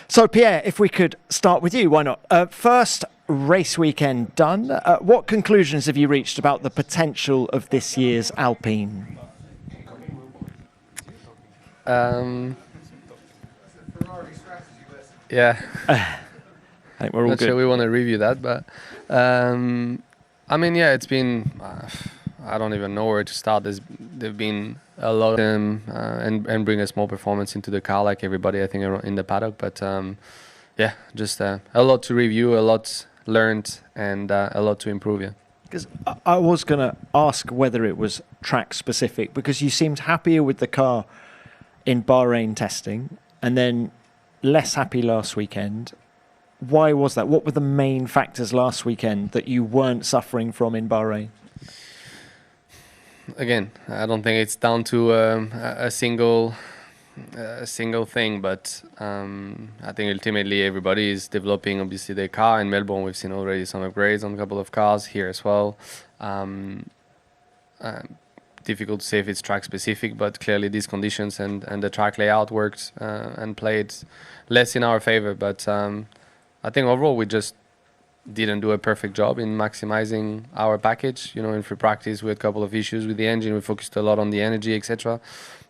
So, Pierre, if we could start with you, why not? First race weekend done. What conclusions have you reached about the potential of this year's Alpine? Yeah, I think we're all not good. sure we want to review that, but I mean, yeah, it's been. I don't even know where to start. There've been a lot of them and bring a small performance into the car, like everybody I think in the paddock. But yeah, just a lot to review, a lot learned, and a lot to improve. Yeah. Because I was going to ask whether it was track specific, because you seemed happier with the car in Bahrain testing and then less happy last weekend. Why was that? What were the main factors last weekend that you weren't suffering from in Bahrain? Again, I don't think it's down to a single thing, but I think ultimately everybody is developing obviously their car. In Melbourne, we've seen already some upgrades on a couple of cars here as well. Difficult to say if it's track specific, but clearly these conditions and the track layout worked and played less in our favor. But I think overall we just didn't do a perfect job in maximizing our package. You know, in free practice we had a couple of issues with the engine. We focused a lot on the energy, etc.,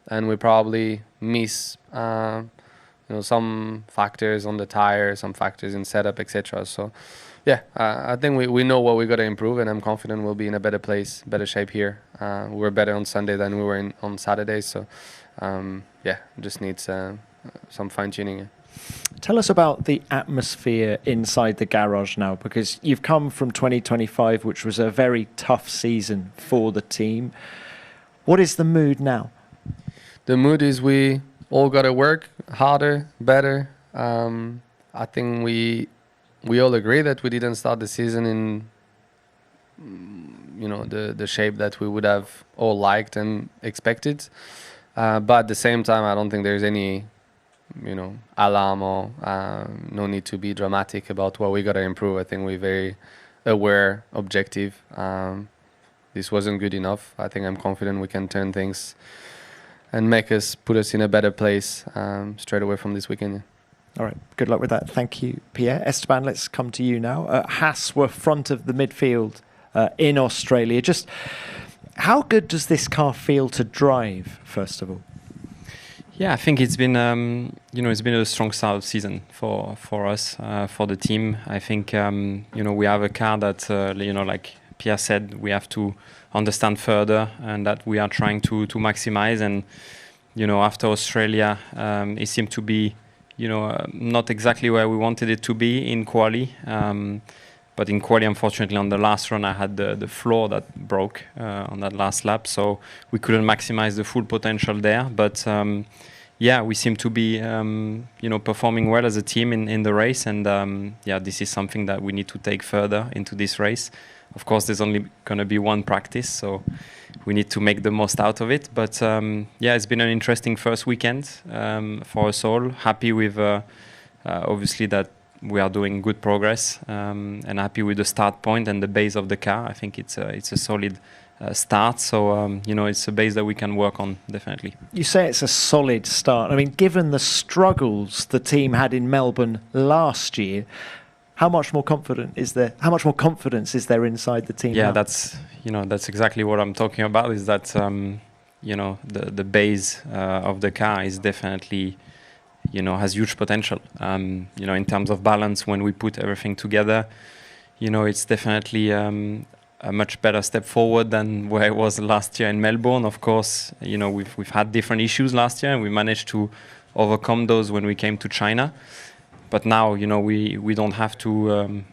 and we probably miss some factors on the tire, some factors in setup, etc. So yeah, I think we know what we got to improve, and I'm confident we'll be in a better place, better shape here. We were better on Sunday than we were on Saturday, so yeah, just needs some fine tuning. Tell us about the atmosphere inside the garage now, because you've come from 2025, which was a very tough season for the team. What is the mood now? The mood is we all got to work harder, better. I think we all agree that we didn't start the season in the shape that we would have all liked and expected. But at the same time, I don't think there's any alarm or no need to be dramatic about what we got to improve. I think we're very aware, objective. This wasn't good enough. I think I'm confident we can turn things and put us in a better place straight away from this weekend. All right, good luck with that. Thank you, Pierre. Esteban, let's come to you now. Haas were front of the midfield in Australia. Just how good does this car feel to drive, first of all? Yeah, I think it's been it's been a strong start of season for us, for the team. I think we have a car that like Pierre said, we have to understand further, and that we are trying to maximize. And after Australia, it seemed to be not exactly where we wanted it to be in quali. But in quali, unfortunately, on the last run, I had the floor that broke on that last lap, so we couldn't maximize the full potential there. But yeah, we seem to be performing well as a team in the race, and yeah, this is something that we need to take further into this race. Of course, there's only going to be one practice, so we need to make the most out of it. But yeah, it's been an interesting first weekend for us all. Happy with obviously that we are doing good progress, and happy with the start point and the base of the car. I think it's a solid start, so it's a base that we can work on, definitely. You say it's a solid start. I mean, given the struggles the team had in Melbourne last year, how much more confidence is there? How much more confidence is there inside the team? Yeah, now? that's exactly what I'm talking about. Is that the base of the car is definitely has huge potential. In terms of balance, when we put everything together, it's definitely a much better step forward than where it was last year in Melbourne. Of course, we've had different issues last year, and we managed to overcome those when we came to China. But now, we don't have to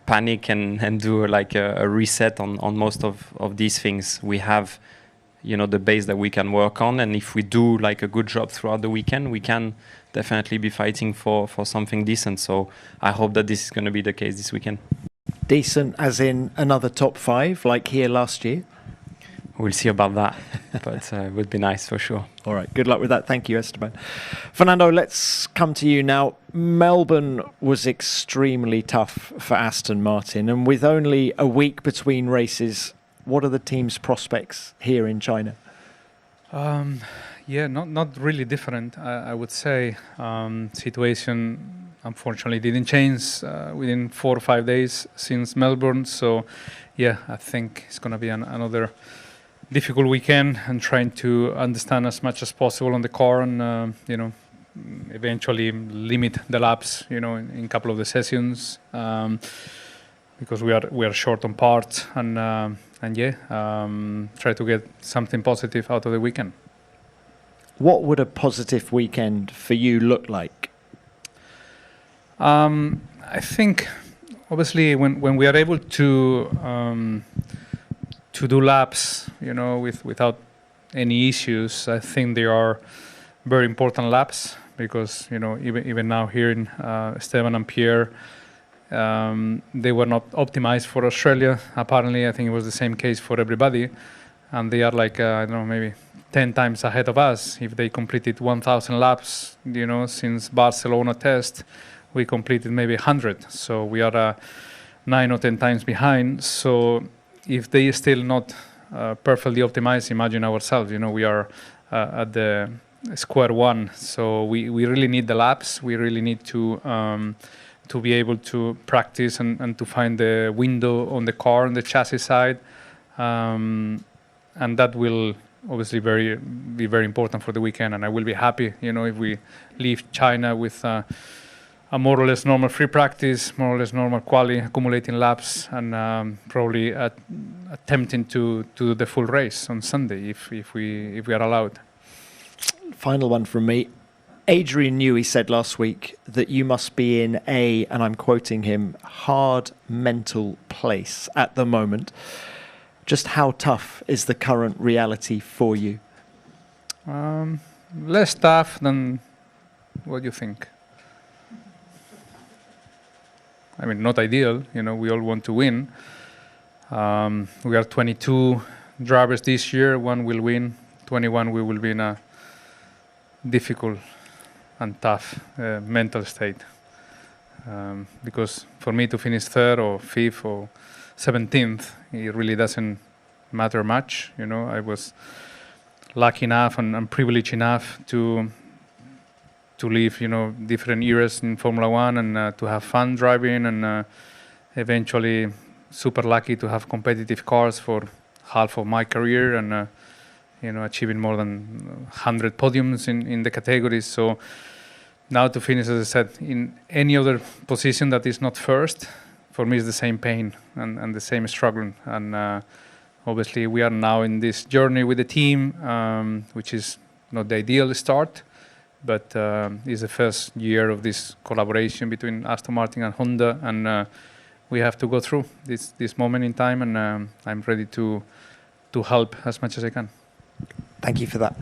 panic and do like a reset on most of these things. We have, the base that we can work on, and if we do like a good job throughout the weekend, we can definitely be fighting for something decent. So I hope that this is going to be the case this weekend. Decent as in another top 5, like here last year? We'll see about that, but it would be nice for sure. All right, good luck with that. Thank you, Esteban. Fernando, let's come to you now. Melbourne was extremely tough for Aston Martin, and with only a week between races, what are the team's prospects here in China? Yeah, not really different. I would say situation unfortunately didn't change within 4 or 5 days since Melbourne. So, yeah, I think it's going to be another difficult weekend, and trying to understand as much as possible on the car, and eventually limit the laps, in a couple of the sessions, because we are short on parts, and try to get something positive out of the weekend. What would a positive weekend for you look like? I think, obviously, when we are able to do laps, without any issues, I think they are very important laps, because even now here in Esteban and Pierre, they were not optimized for Australia. Apparently, I think it was the same case for everybody, and they are like I don't know, maybe 10 times ahead of us. If they completed 1,000 laps, since Barcelona test, we completed maybe 100. So we are 9 or 10 times behind. So if they still not perfectly optimized, imagine ourselves. We are at the square one. So we really need the laps. We really need to be able to practice and to find the window on the car on the chassis side, and that will obviously be very important for the weekend. And I will be happy, if we leave China with a more or less normal free practice, more or less normal quali, accumulating laps, and probably attempting to do the full race on Sunday if we are allowed. Final one from me. Adrian Newey said last week that you must be in and I'm quoting him, hard mental place at the moment. Just how tough is the current reality for you? Less tough than what you think. I mean, not ideal. We all want to win. We are 22 drivers this year. One will win. 21, we will be in a difficult and tough mental state. Because for me to finish third or fifth or 17th, it really doesn't matter much. I was lucky enough and privileged enough to live, different eras in Formula One, and to have fun driving, and eventually super lucky to have competitive cars for half of my career, and achieving more than 100 podiums in the categories. So now to finish, as I said, in any other position that is not first, for me is the same pain and the same struggle. And obviously we are now in this journey with the team, which is not the ideal start, but it's the first year of this collaboration between Aston Martin and Honda, and we have to go through this moment in time, and I'm ready to help as much as I can. Thank you for that.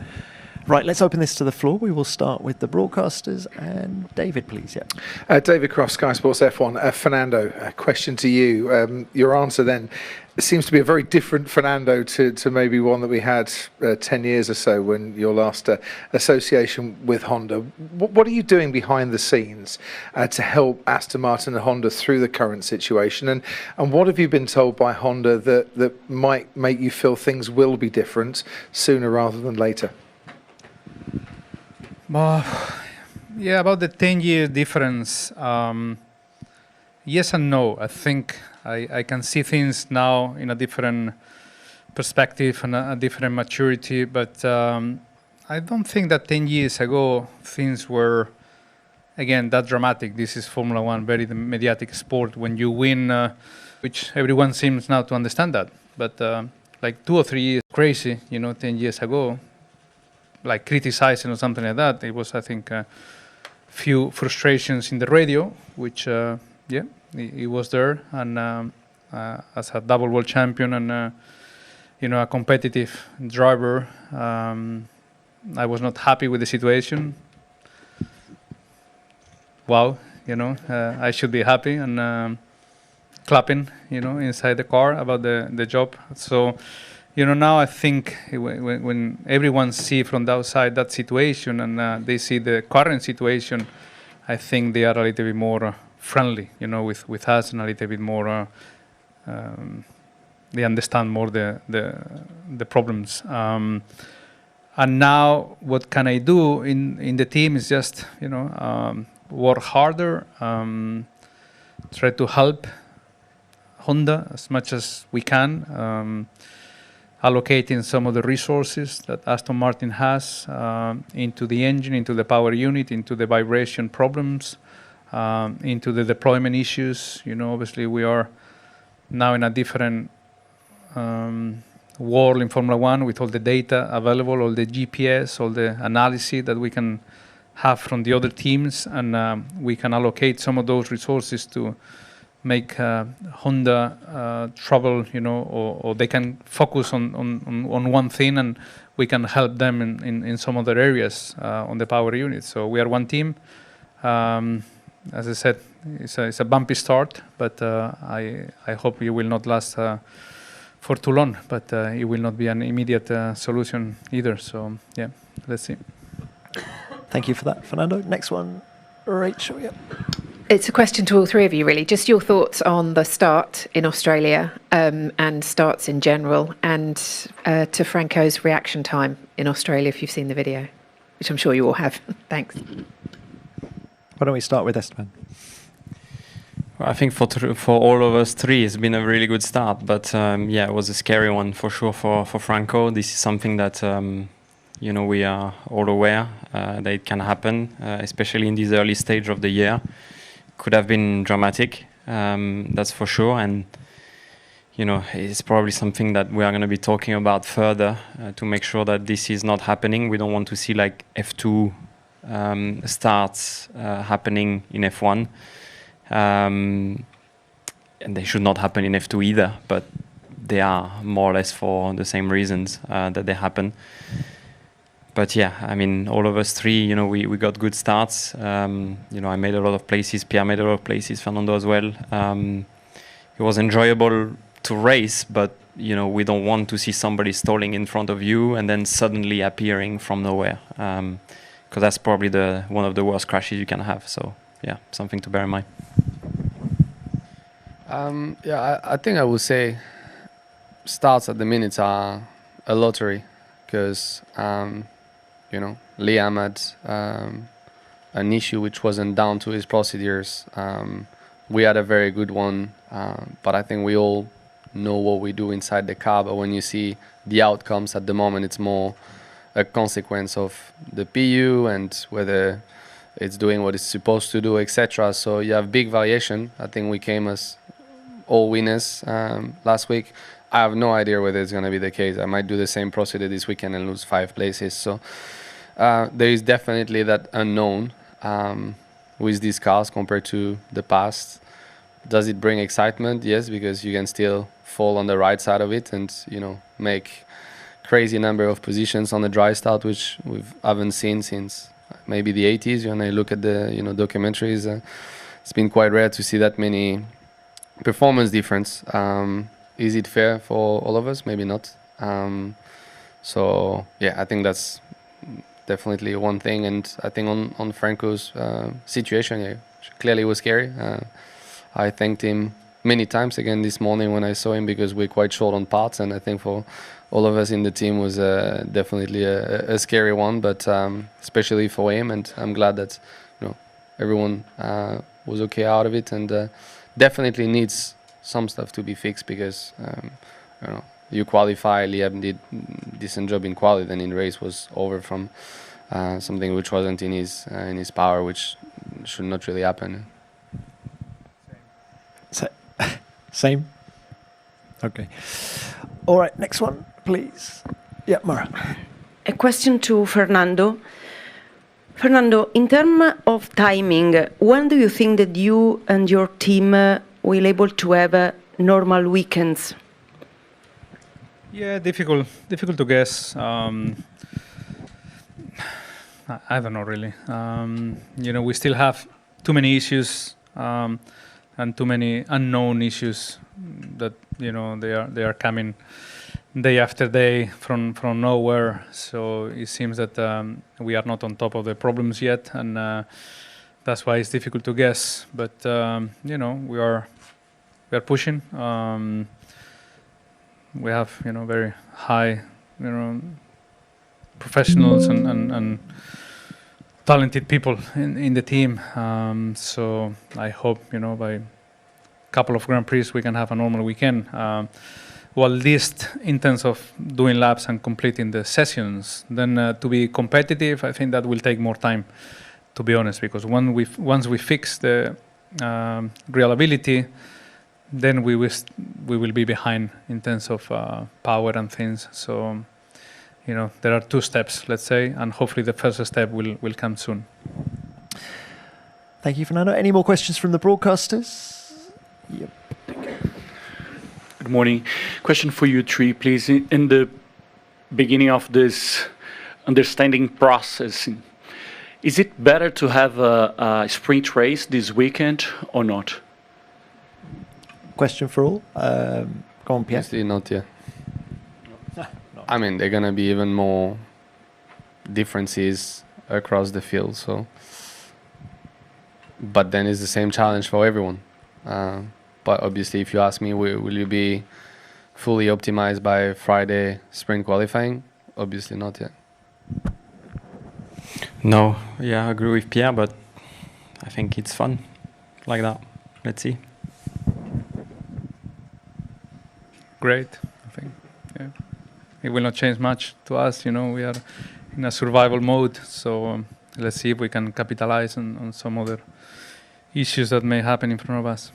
Right, let's open this to the floor. We will start with the broadcasters, and David, please. Yeah. David Cross, Sky Sports F1. Fernando, a question to you. Your answer then seems to be a very different Fernando to maybe one that we had 10 years or so when your last association with Honda. What are you doing behind the scenes to help Aston Martin and Honda through the current situation? And what have you been told by Honda that might make you feel things will be different sooner rather than later? Yeah, about the 10-year difference, yes and no. I think I can see things now in a different perspective and a different maturity, but I don't think that 10 years ago things were, again, that dramatic. This is Formula One, very mediatic sport. When you win, which everyone seems now to understand that, but like 2 or 3 years crazy, 10 years ago, like criticizing or something like that. It was, I think, a few frustrations in the radio, which, it was there. And as a double world champion and, a competitive driver, I was not happy with the situation. Wow, I should be happy and clapping, inside the car about the job. So, now I think when everyone see from the outside that situation and they see the current situation, I think they are a little bit more friendly, with us, and a little bit more. They understand more the problems. And now, what can I do in the team is just work harder, try to help Honda as much as we can, allocating some of the resources that Aston Martin has into the engine, into the power unit, into the vibration problems, into the deployment issues. Obviously we are now in a different world in Formula One with all the data available, all the GPS, all the analysis that we can have from the other teams, and we can allocate some of those resources to make Honda trouble, or they can focus on one thing, and we can help them in some other areas on the power unit. So we are one team. As I said, it's a bumpy start, but I hope it will not last for too long, but it will not be an immediate solution either. So yeah, let's see. Thank you for that, Fernando. Next one, Rachel. Yeah. It's a question to all three of you, really. Just your thoughts on the start in Australia and starts in general, and to Franco's reaction time in Australia, if you've seen the video, which I'm sure you all have. Thanks. Why don't we start with Esteban? Well, I think for all of us three, it's been a really good start. But yeah, it was a scary one for sure for Franco. This is something that we are all aware that it can happen, especially in this early stage of the year. Could have been dramatic, that's for sure. And it's probably something that we are going to be talking about further to make sure that this is not happening. We don't want to see like F2 starts happening in F1. And they should not happen in F2 either, but they are more or less for the same reasons that they happen. But yeah, I mean, all of us three, we got good starts. I made a lot of places, Pierre made a lot of places, Fernando as well. It was enjoyable to race, but we don't want to see somebody stalling in front of you and then suddenly appearing from nowhere, because that's probably one of the worst crashes you can have. So yeah, something to bear in mind. I think I would say starts at the minute are a lottery, because Liam had an issue which wasn't down to his procedures. We had a very good one, but I think we all know what we do inside the car. But when you see the outcomes at the moment, it's more a consequence of the PU and whether it's doing what it's supposed to do, etc. So you have big variation. I think we came as all winners last week. I have no idea whether it's going to be the case. I might do the same procedure this weekend and lose 5 places. So there is definitely that unknown with these cars compared to the past. Does it bring excitement? Yes, because you can still fall on the right side of it and make crazy number of positions on the dry start, which we haven't seen since maybe the 80s. When I look at the documentaries, it's been quite rare to see that many performance difference. Is it fair for all of us? Maybe not. So yeah, I think that's definitely one thing. And I think on Franco's situation, yeah, clearly was scary. I thanked him many times again this morning when I saw him, because we're quite short on parts, and I think for all of us in the team was definitely a scary one, but especially for him. And I'm glad that everyone was okay out of it, and definitely needs some stuff to be fixed, because you qualify. Liam did decent job in quali, then in race was over from something which wasn't in his power, which should not really happen. Same. Okay. All right. Next one, please. Yeah, Mara. A question to Fernando. Fernando, in terms of timing, when do you think that you and your team will able to have normal weekends? Yeah, difficult to guess. I don't know really. We still have too many issues and too many unknown issues that they are coming day after day from nowhere. So it seems that we are not on top of the problems yet, and that's why it's difficult to guess. But we are pushing. We have very high professionals and talented people in the team. So I hope, by a couple of Grand Prix we can have a normal weekend. Well, at least in terms of doing laps and completing the sessions. Then to be competitive, I think that will take more time, to be honest, because once we fix the reliability, then we will be behind in terms of power and things. So, there are 2 steps, let's say, and hopefully the first step will come soon. Thank you, Fernando. Any more questions from the broadcasters? Yep. Good morning. Question for you three, please. In the beginning of this understanding process, is it better to have a sprint race this weekend or not? Question for all. Go on, Pierre. Obviously not yet. I mean, there are going to be even more differences across the field. So, but then it's the same challenge for everyone. But obviously, if you ask me, will you be fully optimized by Friday sprint qualifying? Obviously not yet. No, yeah, I agree with Pierre, but I think it's fun like that. Let's see. Great, I think. Yeah. It will not change much to us. We are in a survival mode. So let's see if we can capitalize on some other issues that may happen in front of us.